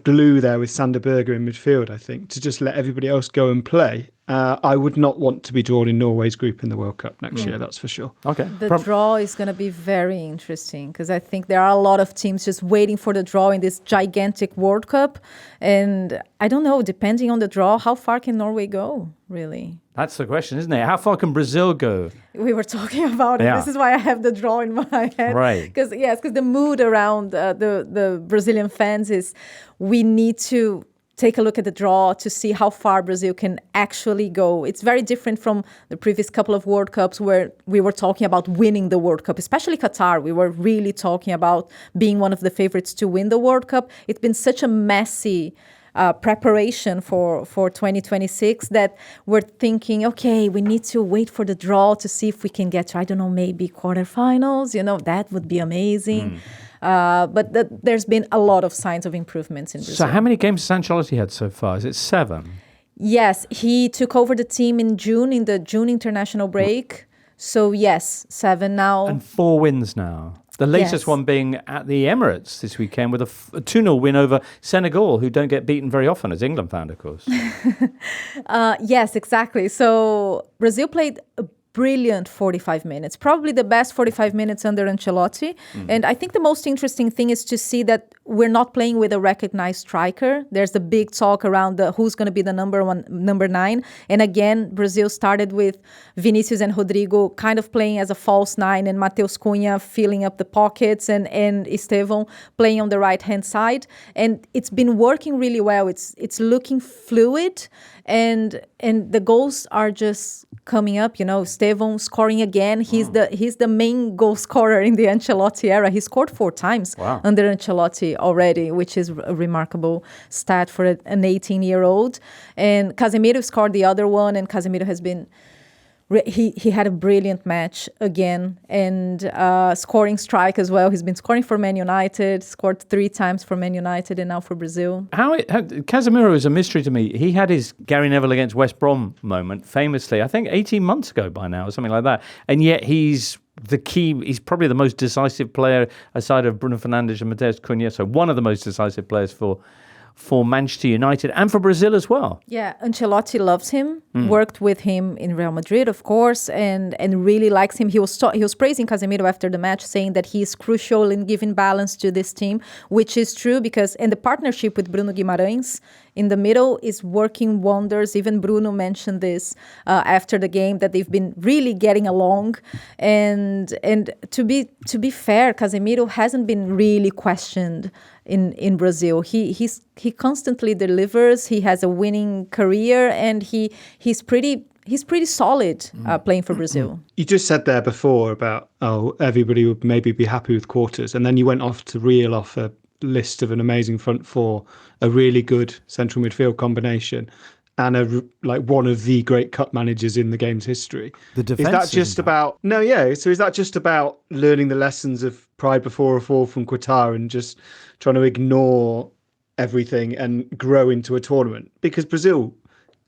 glue there with Sander Berge in midfield, I think, to just let everybody else go and play. I would not want to be drawn in Norway's group in the World Cup next year, that's for sure. Okay. The draw is going to be very interesting because I think there are a lot of teams just waiting for the draw in this gigantic World Cup. And I don't know, depending on the draw, how far can Norway go, really? That's the question, isn't it? How far can Brazil go? We were talking about it. Yeah. This is why I have the draw in my head. Right. Because the mood around the Brazilian fans is we need to take a look at the draw to see how far Brazil can actually go. It's very different from the previous couple of World Cups where we were talking about winning the World Cup, especially Qatar. We were really talking about being one of the favorites to win the World Cup. It's been such a messy preparation for 2026 that we're thinking, okay, we need to wait for the draw to see if we can get to, I don't know, maybe quarterfinals. That would be amazing. But there's been a lot of signs of improvements in Brazil. So how many games has Ancelotti had so far? Is it 7? Yes, he took over the team in the June international break. So yes, 7 now. And 4 wins now. The latest one being at the Emirates this weekend with a 2-0 win over Senegal, who don't get beaten very often, as England found, of course. Yes, exactly. So Brazil played a brilliant 45 minutes, probably the best 45 minutes under Ancelotti. And I think the most interesting thing is to see that we're not playing with a recognized striker. There's the big talk around who's going to be the number 9. And again, Brazil started with Vinicius and Rodrigo kind of playing as a false 9 and Matheus Cunha filling up the pockets and Estevão playing on the right-hand side. And it's been working really well. It's looking fluid and the goals are just coming up, Estevão scoring again. He's the main goal scorer in the Ancelotti era. He scored 4 times under Ancelotti already, which is a remarkable stat for an 18-year-old. And Casemiro scored the other one, and Casemiro has been... He had a brilliant match again, and scoring strike as well. He's been scoring for Man United, scored 3 times for Man United, and now for Brazil. Casemiro is a mystery to me. He had his Gary Neville against West Brom moment, famously, I think 18 months ago by now, or something like that. And yet he's the key. He's probably the most decisive player aside of Bruno Fernandes and Matheus Cunha. So one of the most decisive players for Manchester United and for Brazil as well. Yeah, Ancelotti loves him, worked with him in Real Madrid, of course, and really likes him. He was praising Casemiro after the match, saying that he is crucial in giving balance to this team, which is true and the partnership with Bruno Guimarães in the middle is working wonders. Even Bruno mentioned this after the game, that they've been really getting along. And to be fair, Casemiro hasn't been really questioned in Brazil. He constantly delivers. He has a winning career, and he's pretty solid playing for Brazil. You just said there before about everybody would maybe be happy with quarters, and then you went off to reel off a list of an amazing front four, a really good central midfield combination. and one of the great cup managers in the game's history. The defense is that just about So is that just about learning the lessons of pride before a fall from Qatar and just trying to ignore everything and grow into a tournament? Because Brazil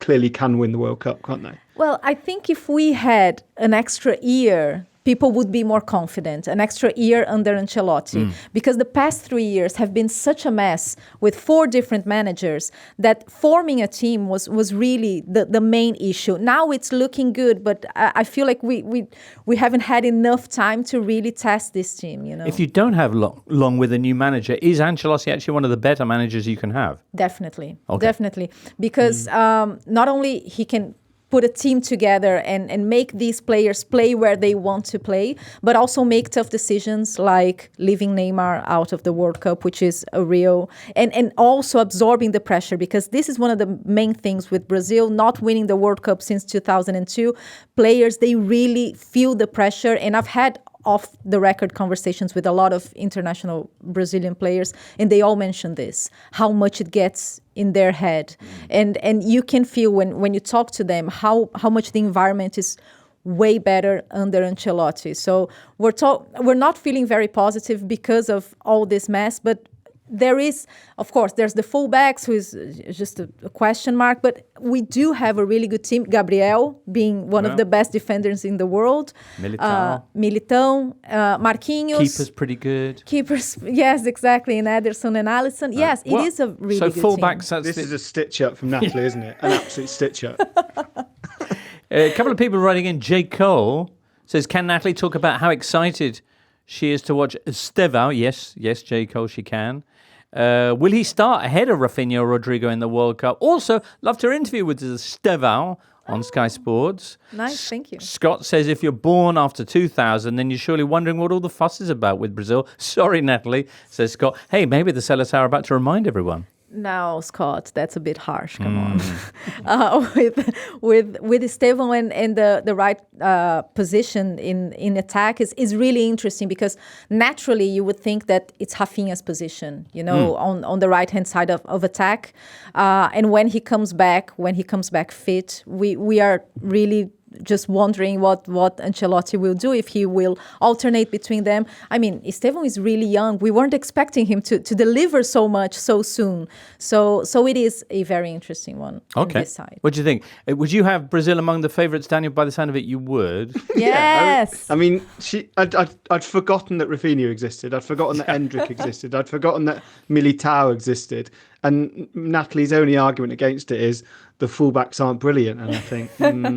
clearly can win the World Cup, can't they? Well, I think if we had an extra year, people would be more confident, an extra year under Ancelotti, because the past 3 years have been such a mess with 4 different managers that forming a team was really the main issue. Now it's looking good, but I feel like we haven't had enough time to really test this team, you know. If you don't have long with a new manager, is Ancelotti actually one of the better managers you can have? Definitely. Okay. Definitely. Because not only he can put a team together and make these players play where they want to play, but also make tough decisions like leaving Neymar out of the World Cup, which is a real, and also absorbing the pressure, because this is one of the main things with Brazil not winning the World Cup since 2002. Players, they really feel the pressure, and I've had off-the-record conversations with a lot of international Brazilian players, and they all mention this, how much it gets in their head. And you can feel when you talk to them how much the environment is way better under Ancelotti. So we're not feeling very positive because of all this mess, but there is, of course, there's the fullbacks, who is just a question mark, but we do have a really good team. Gabriel being one of the best defenders in the world. Militão, Marquinhos. Keeper's pretty good. Keepers, yes, exactly. And Ederson and Alisson. Yes, it is a really good team. So fullbacks, this is a stitch-up from Natalie, isn't it? An absolute stitch-up. A couple of people writing in. J. Cole says, can Natalie talk about how excited she is to watch Estevão? Yes, J. Cole, she can. Will he start ahead of Rafinha or Rodrigo in the World Cup? Also, loved her interview with Estevão on Sky Sports. Nice, thank you. Scott says, if you're born after 2000, then you're surely wondering what all the fuss is about with Brazil. Sorry, Natalie, says Scott. Hey, maybe the Seleção are about to remind everyone. No, Scott, that's a bit harsh. Come on. With Estevão and the right position in attack is really interesting, because naturally you would think that it's Rafinha's position, you know, on the right hand side of attack. And when he comes back fit, we are really just wondering what Ancelotti will do, if he will alternate between them. I mean, Estevão is really young. We weren't expecting him to deliver so much so soon. So it is a very interesting one on this side. What do you think? Would you have Brazil among the favourites, Daniel? By the sound of it, you would. Yes. I mean, I'd forgotten that Rafinha existed. I'd forgotten that Endrick existed. I'd forgotten that Militão existed. And Natalie's only argument against it is the fullbacks aren't brilliant. And I think,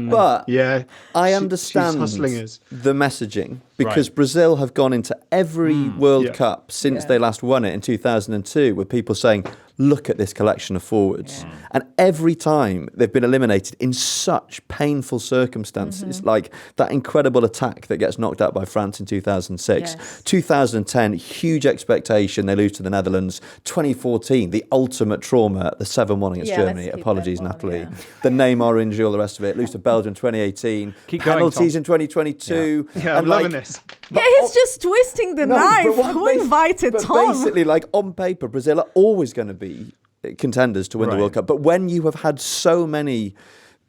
but yeah, I understand she's hustling us. The messaging, because Brazil have gone into every World Cup since they last won it in 2002 with people saying, look at this collection of forwards. Yeah. And every time they've been eliminated in such painful circumstances, like that incredible attack that gets knocked out by France in 2006. Yes. 2010, huge expectation, they lose to the Netherlands. 2014, the ultimate trauma, the 7-1 against Germany. Apologies, Natalie. Yeah. The Neymar injury, all the rest of it. Lose to Belgium 2018. Penalties in 2022. Yeah, I'm loving this. Yeah, he's just twisting the knife. Who invited Tom? Basically, like on paper, Brazil are always going to be contenders to win the World Cup. But when you have had so many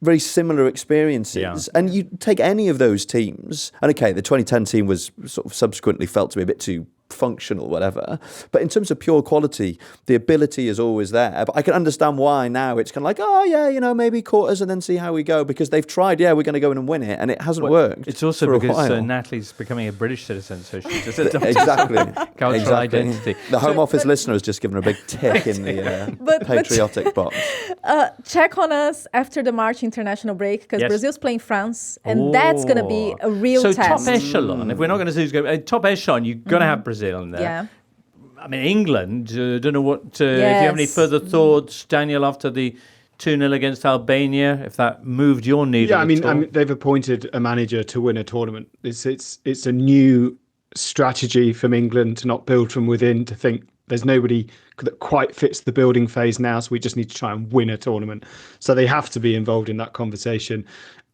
very similar experiences, and you take any of those teams, and okay, the 2010 team was sort of subsequently felt to be a bit too functional, whatever. But in terms of pure quality, the ability is always there. But I can understand why now it's kind of like, oh yeah, you know, maybe quarters and then see how we go, because they've tried, we're going to go in and win it, and it hasn't worked. It's also because Natalie's becoming a British citizen, so she just adopted exactly cultural identity. The Home Office listener has just given her a big tick in the patriotic box. Check on us after the March international break, because Brazil's playing France, and that's going to be a real test. So top echelon, if we're not going to lose, top echelon, you're going to have Brazil in there. Yeah. I mean, England, don't know what, if you have any further thoughts, Daniel, after the 2-0 against Albania, if that moved your needle. Yeah, I mean, they've appointed a manager to win a tournament. It's a new strategy from England to not build from within, to think there's nobody that quite fits the building phase now, so we just need to try and win a tournament. So they have to be involved in that conversation.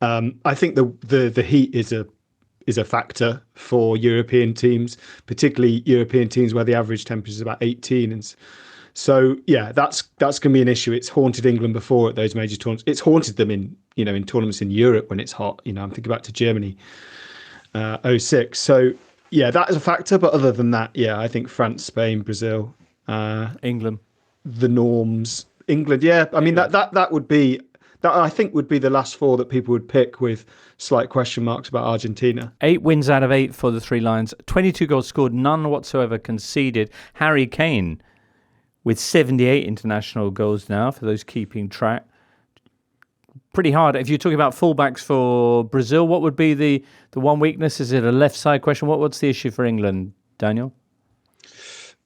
I think the heat is a factor for European teams, particularly European teams where the average temperature is about 18. And So yeah, that's going to be an issue. It's haunted England before at those major tournaments. It's haunted them in tournaments in Europe when it's hot. I'm thinking back to Germany, 2006. So yeah, that is a factor. But other than that, yeah, I think France, Spain, Brazil, England, the norms. England, yeah. I mean that would be that. I think would be the last four that people would pick with slight question marks about Argentina. 8 wins out of 8 for the Three Lions. 22 goals scored, none whatsoever conceded. Harry Kane with 78 international goals now for those keeping track. Pretty hard. If you're talking about fullbacks for Brazil, what would be the one weakness? Is it a left side question? What's the issue for England, Daniel?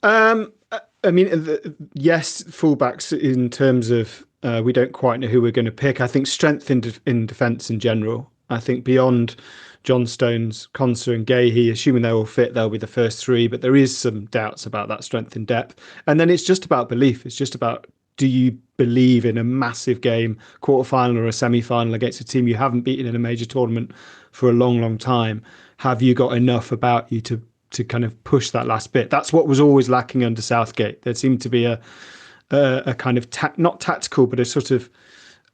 I mean, yes, fullbacks in terms of we don't quite know who we're going to pick. I think strength in defence in general. I think beyond John Stones, Konsa and Gahey, assuming they're all fit, they'll be the first three. But there is some doubts about that strength in depth. And then it's just about belief. It's just about, do you believe in a massive game, quarterfinal or a semi-final against a team you haven't beaten in a major tournament for a long, long time? Have you got enough about you to kind of push that last bit? That's what was always lacking under Southgate. There seemed to be a kind of not tactical, but a sort of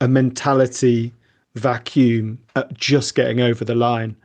a mentality vacuum at just getting over the line,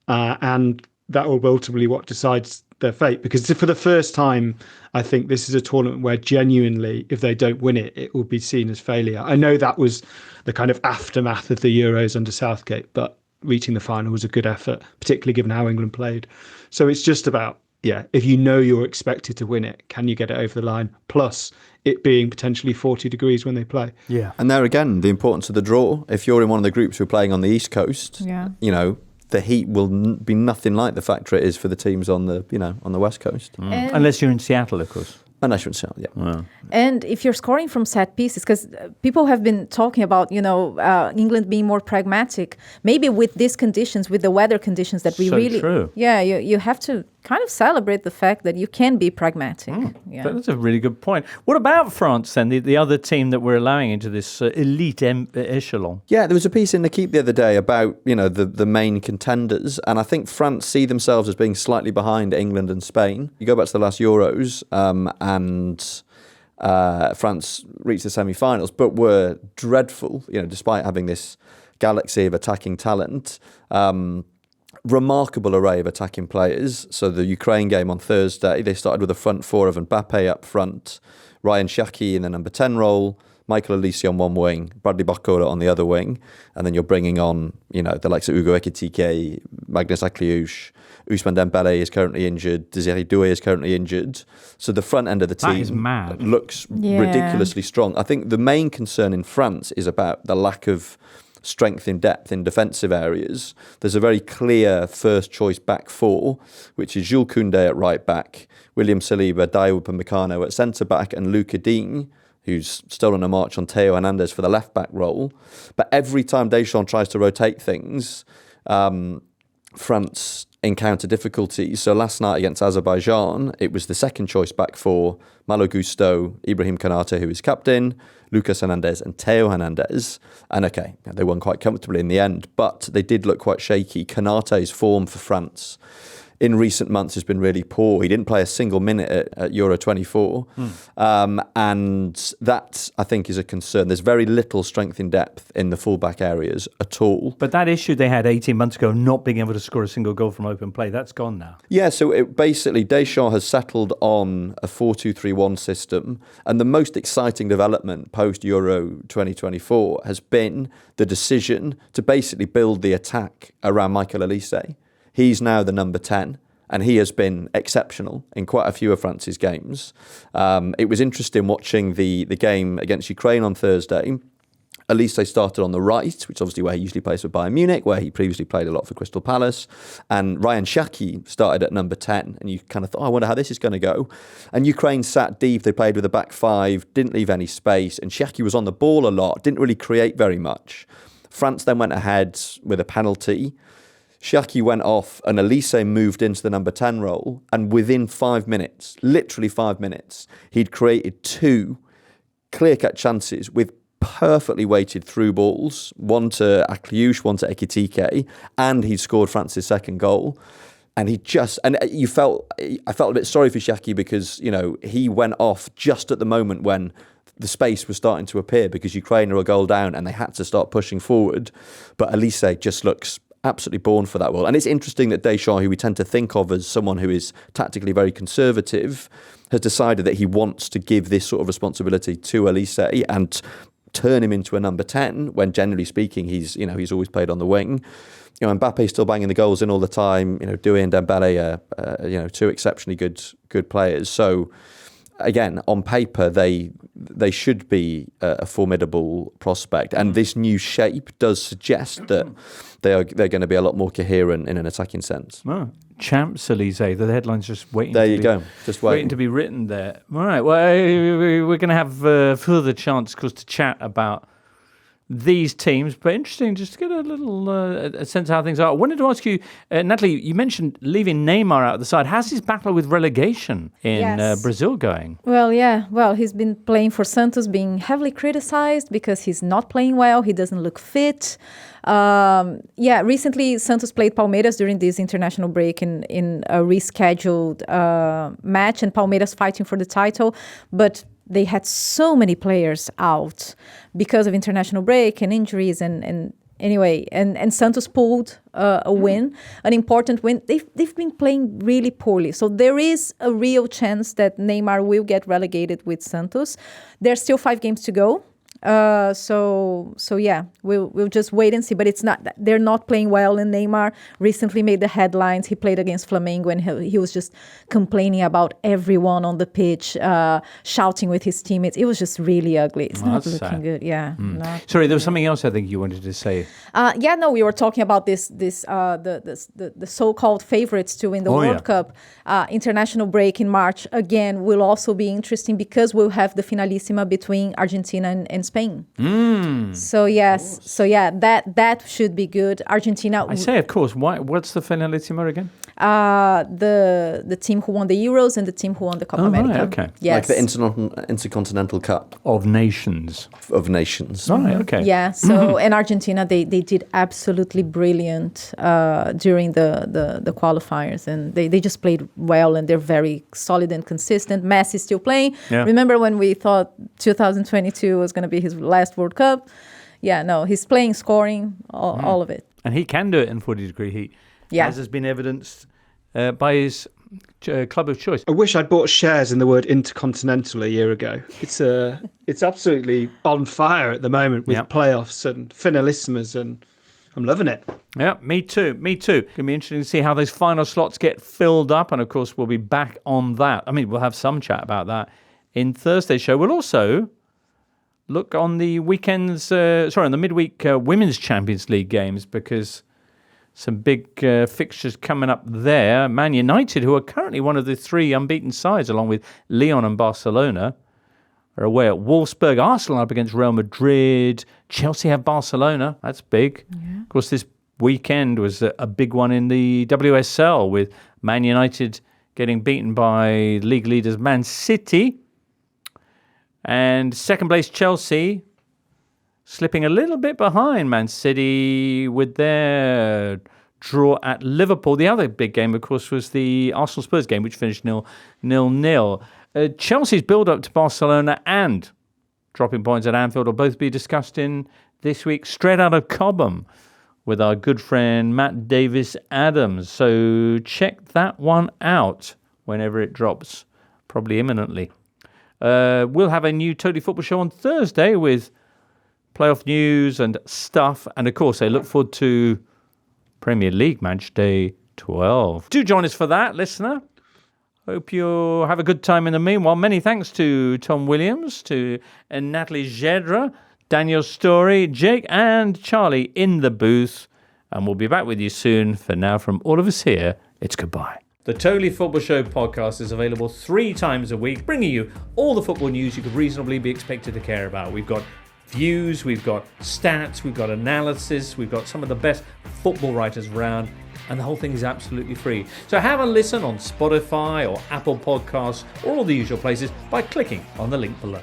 and that will ultimately what decides their fate. Because for the first time, I think this is a tournament where genuinely, if they don't win it, it will be seen as failure. I know that was the kind of aftermath of the Euros under Southgate, but reaching the final was a good effort, particularly given how England played. So it's just about, if you're expected to win it, can you get it over the line? Plus it being potentially 40 degrees when they play. Yeah. And there again, the importance of the draw. If you're in one of the groups who are playing on the East Coast, the heat will be nothing like the factor it is for the teams on the West Coast. Unless you're in Seattle, of course. Unless you're in Seattle, yeah. Wow. And if you're scoring from set pieces, because people have been talking about, England being more pragmatic, maybe with these conditions, with the weather conditions that we so really... True. Yeah, you have to kind of celebrate the fact that you can be pragmatic. Yeah. That's a really good point. What about France then, the other team that we're allowing into this elite echelon? Yeah, there was a piece in the Keep the other day about, the main contenders, and I think France see themselves as being slightly behind England and Spain. You go back to the last Euros, and France reached the semi-finals, but were dreadful, despite having this galaxy of attacking talent. Remarkable array of attacking players. So the Ukraine game on Thursday, they started with a front four of Mbappe up front, Ryan Shaqiri in the number 10 role, Michael Olise on one wing, Bradley Barcola on the other wing, and then you're bringing on, the likes of Ugo Ekitike, Magnus Akliouche, Ousmane Dembele is currently injured, Desiré Doué is currently injured. So the front end of the team is mad. Looks ridiculously strong. I think the main concern in France is about the lack of strength in depth in defensive areas. There's a very clear first choice back four, which is Jules Koundé at right back, William Saliba, Dayot Upamecano at centre back, and Luca Digne, who's stolen a march on Theo Hernandez for the left back role. But every time Deschamps tries to rotate things, France encounter difficulties. So last night against Azerbaijan, it was the second choice back four, Malo Gusto, Ibrahim Konate, who is captain, Lucas Hernandez and Theo Hernandez. And they won quite comfortably in the end, but they did look quite shaky. Konate's form for France in recent months has been really poor. He didn't play a single minute at Euro 24. And that, I think, is a concern. There's very little strength in depth in the fullback areas at all. But that issue they had 18 months ago, not being able to score a single goal from open play, that's gone now. Yeah, so basically Deschamps has settled on a 4-2-3-1 system. And the most exciting development post-Euro 2024 has been the decision to basically build the attack around Michael Olise. He's now the number 10, and he has been exceptional in quite a few of France's games. It was interesting watching the game against Ukraine on Thursday. Olise started on the right, which is obviously where he usually plays for Bayern Munich, where he previously played a lot for Crystal Palace. And Ryan Shaqiri started at number 10, and you kind of thought, I wonder how this is going to go. And Ukraine sat deep. They played with a back five, didn't leave any space, and Shaqiri was on the ball a lot, didn't really create very much. France then went ahead with a penalty. Shaqiri went off and Olise moved into the number 10 role, and within 5 minutes, literally 5 minutes, he'd created two clear-cut chances with perfectly weighted through balls, one to Akliouche, one to Ekitike, and he'd scored France's second goal. And I felt a bit sorry for Shaki because, he went off just at the moment when the space was starting to appear because Ukraine are a goal down and they had to start pushing forward. But Elise just looks absolutely born for that role. And it's interesting that Deschamps, who we tend to think of as someone who is tactically very conservative, has decided that he wants to give this sort of responsibility to Elise and turn him into a number 10 when, generally speaking, he's always played on the wing. Mbappe's still banging the goals in all the time. Doué and Dembele are, two exceptionally good players. So, again, on paper, they should be a formidable prospect. And this new shape does suggest that they're going to be a lot more coherent in an attacking sense. Oh, Champs-Élysées. The headline's just waiting. There you go. Just waiting to be written there. All right. Well, we're going to have further chance, of course, to chat about these teams, but interesting just to get a little a sense of how things are. I wanted to ask you, Natalie, you mentioned leaving Neymar out of the side. How's his battle with relegation in Brazil going? Well, yeah. Well, he's been playing for Santos, being heavily criticized because he's not playing well. He doesn't look fit. Recently Santos played Palmeiras during this international break in a rescheduled match, and Palmeiras fighting for the title, but they had so many players out because of international break and injuries and Santos pulled a win, an important win. They've been playing really poorly. So there is a real chance that Neymar will get relegated with Santos. There's still 5 games to go. We'll just wait and see. But they're not playing well. And Neymar recently made the headlines. He played against Flamengo and he was just complaining about everyone on the pitch, shouting with his teammates. It was just really ugly. It's not looking sad. Good. Yeah. Sorry, there was something else I think you wanted to say. We were talking about the so-called favorites to win the World Cup. International break in March again will also be interesting because we'll have the finalissima between Argentina and Spain. That should be good. Argentina. I say, of course. Why? What's the finalissima again? The team who won the Euros and the team who won the Copa America. Right, okay. Yes. Like the Intercontinental Cup of Nations. Right, okay. Yeah. So and Argentina, they did absolutely brilliant during the qualifiers, and they just played well, and they're very solid and consistent. Messi still playing. Yeah. Remember when we thought 2022 was going to be his last World Cup? Yeah, no, he's playing, scoring, all of it. And he can do it in 40-degree heat, as has been evidenced by his club of choice. I wish I'd bought shares in the word Intercontinental a year ago. It's absolutely on fire at the moment with playoffs and finalissimas, and I'm loving it. Yeah, me too. Going to be interesting to see how those final slots get filled up, and of course we'll be back on that. I mean, we'll have some chat about that in Thursday's show. We'll also look on the weekends, on the midweek Women's Champions League games, because some big fixtures coming up there. Man United, who are currently one of the 3 unbeaten sides, along with Lyon and Barcelona, are away at Wolfsburg. Arsenal up against Real Madrid. Chelsea have Barcelona. That's big. Yeah. Of course, this weekend was a big one in the WSL, with Man United getting beaten by league leaders Man City. And second place Chelsea slipping a little bit behind Man City with their draw at Liverpool. The other big game, of course, was the Arsenal-Spurs game, which finished 0-0. Chelsea's build-up to Barcelona and dropping points at Anfield will both be discussed in this week's Straight Outta Cobham with our good friend Matt Davis-Adams. So check that one out whenever it drops, probably imminently. We'll have a new Totally Football show on Thursday with playoff news and stuff. And, of course, I look forward to Premier League Match Day 12. Do join us for that, listener. Hope you have a good time in the meanwhile. Many thanks to Tom Williams, to Natalie Gedra, Daniel Storey, Jake and Charlie in the booth. And we'll be back with you soon. For now, from all of us here, it's goodbye. The Totally Football Show podcast is available 3 times a week, bringing you all the football news you could reasonably be expected to care about. We've got views, we've got stats, we've got analysis, we've got some of the best football writers around, and the whole thing is absolutely free. So have a listen on Spotify or Apple Podcasts or all the usual places by clicking on the link below.